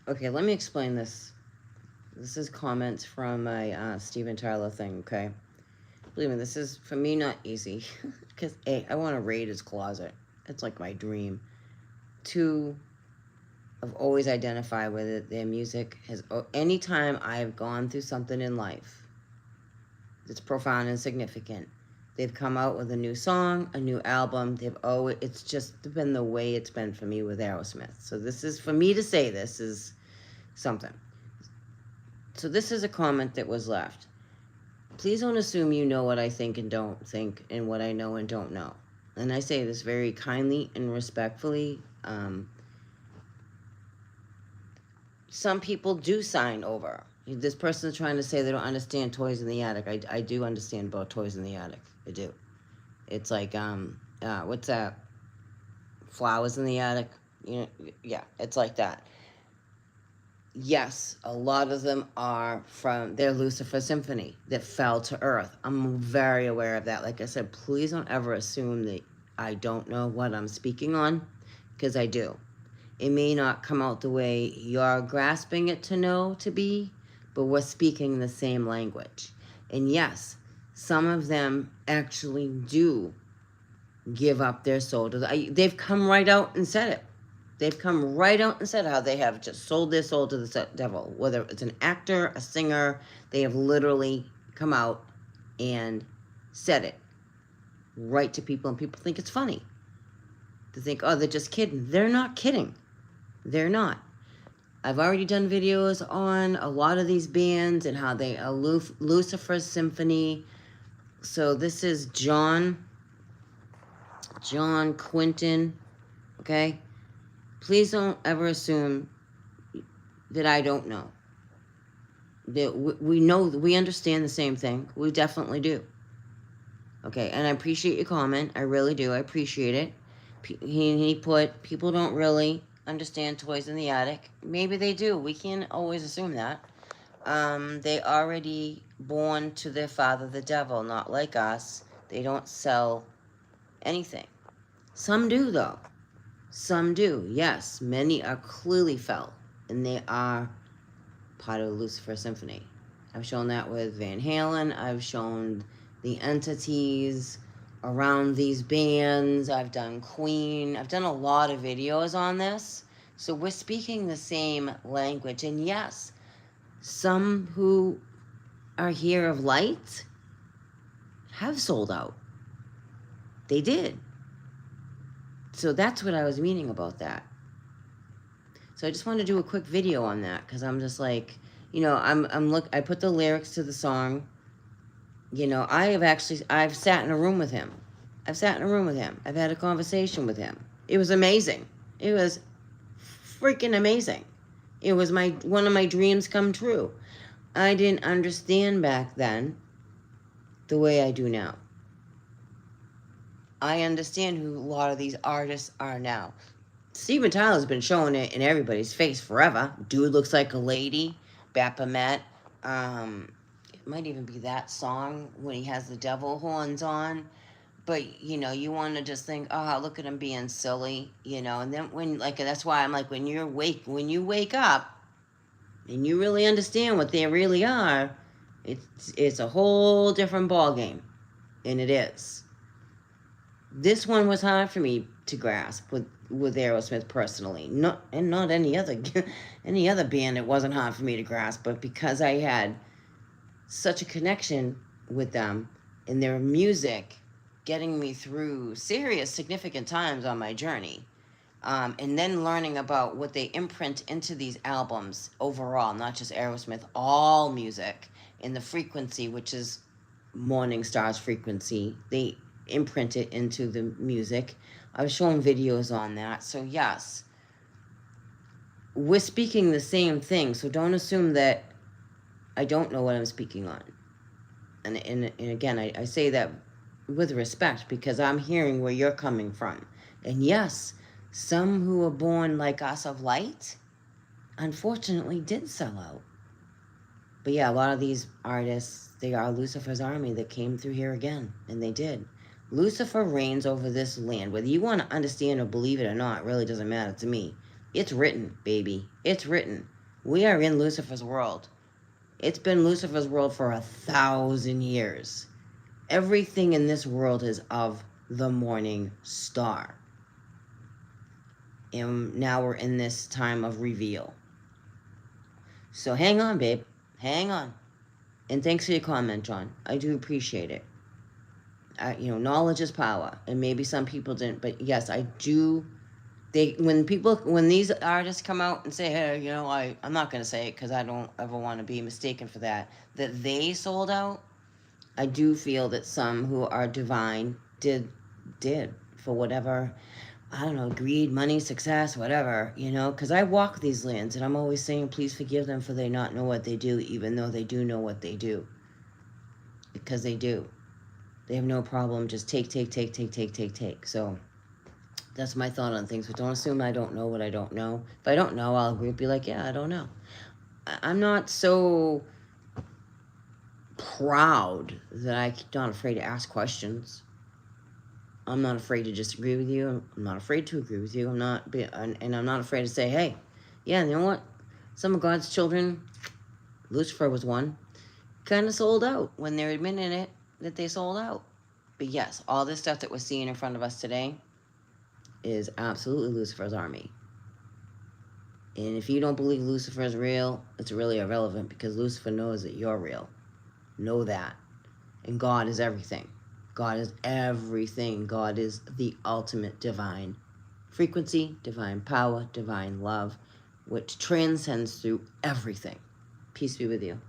Okay, let me explain this. This is comments from my Steven Tyler thing, okay? Believe me, this is, for me, not easy. Because, A, I want to raid his closet. It's like my dream. Two, I've always identified with it. Their music has, anytime I've gone through something in life that's profound and significant, they've come out with a new song, a new album. It's just been the way it's been for me with Aerosmith. So this is, for me to say this is something. So this is a comment that was left. Please don't assume you know what I think and don't think and what I know and don't know. And I say this very kindly and respectfully. Some people do sign over. This person's trying to say they don't understand Toys in the Attic. I do understand about Toys in the Attic. I do. It's like, what's that? Flowers in the Attic? You know, yeah, it's like that. Yes, a lot of them are from their Lucifer Symphony that fell to earth. I'm very aware of that. Like I said, please don't ever assume that I don't know what I'm speaking on, because I do. It may not come out the way you're grasping it to know to be, but we're speaking the same language. And yes, some of them actually do give up their soul to they've come right out and said it. They've come right out and said how they have just sold their soul to the devil. Whether it's an actor, a singer, they have literally come out and said it right to people, and people think it's funny. They think, oh, they're just kidding. They're not kidding. They're not. I've already done videos on a lot of these bands and how they are Lucifer's Symphony. So this is John Quinton, okay? Please don't ever assume that I don't know. That we know, we understand the same thing. We definitely do. Okay, and I appreciate your comment. I really do. I appreciate it. He put, people don't really understand Toys in the Attic. Maybe they do. We can't always assume that. They already born to their father, the devil, not like us. They don't sell anything. Some do, though. Some do, yes. Many are clearly felt, and they are part of the Lucifer Symphony. I've shown that with Van Halen. I've shown the entities around these bands. I've done Queen. I've done a lot of videos on this. So we're speaking the same language. And yes, some who are here of light have sold out. They did. So that's what I was meaning about that. So I just wanted to do a quick video on that, because I'm just like, you know, I put the lyrics to the song. You know, I've sat in a room with him. I've had a conversation with him. It was amazing. It was freaking amazing. It was one of my dreams come true. I didn't understand back then the way I do now. I understand who a lot of these artists are now. Steven Tyler's been showing it in everybody's face forever. Dude looks like a lady. Baphomet. It might even be that song when he has the devil horns on. But, you know, you want to just think, oh, look at him being silly, you know. And then that's why I'm like, when you wake up and you really understand what they really are, it's a whole different ball game. And it is. This one was hard for me to grasp with Aerosmith personally. Not any other any other band. It wasn't hard for me to grasp, but because I had such a connection with them and their music, getting me through serious, significant times on my journey, and then learning about what they imprint into these albums overall, not just Aerosmith, all music in the frequency, which is Morning Star's frequency. They imprint it into the music. I've shown videos on that. So yes, we're speaking the same thing. So don't assume that I don't know what I'm speaking on. And again, I say that with respect, because I'm hearing where you're coming from. And yes, some who are born like us of light, unfortunately, did sell out. But yeah, a lot of these artists, they are Lucifer's army that came through here again, and they did. Lucifer reigns over this land. Whether you want to understand or believe it or not, really doesn't matter to me. It's written, baby. It's written. We are in Lucifer's world. It's been Lucifer's world for 1,000 years. Everything in this world is of the morning star. And now we're in this time of reveal. So hang on, babe. Hang on. And thanks for your comment, John. I do appreciate it. Knowledge is power. And maybe some people didn't, but yes, I do. When these artists come out and say, hey, I'm not going to say it because I don't ever want to be mistaken for that they sold out, I do feel that some who are divine did for whatever, I don't know, greed, money, success, whatever, because I walk these lands and I'm always saying, please forgive them for they not know what they do, even though they do know what they do. Because they do. They have no problem just take. So that's my thought on things, but don't assume I don't know what I don't know. If I don't know, I'll agree, be like, yeah, I don't know. I'm not so proud that I'm not afraid to ask questions. I'm not afraid to disagree with you. I'm not afraid to agree with you. I'm not afraid to say, hey, yeah, you know what? Some of God's children, Lucifer was one, kind of sold out when they're admitting it that they sold out. But yes, all this stuff that we're seeing in front of us today is absolutely Lucifer's army. And if you don't believe Lucifer is real, it's really irrelevant because Lucifer knows that you're real. Know that. And God is everything. God is everything. God is the ultimate divine frequency, divine power, divine love, which transcends through everything. Peace be with you.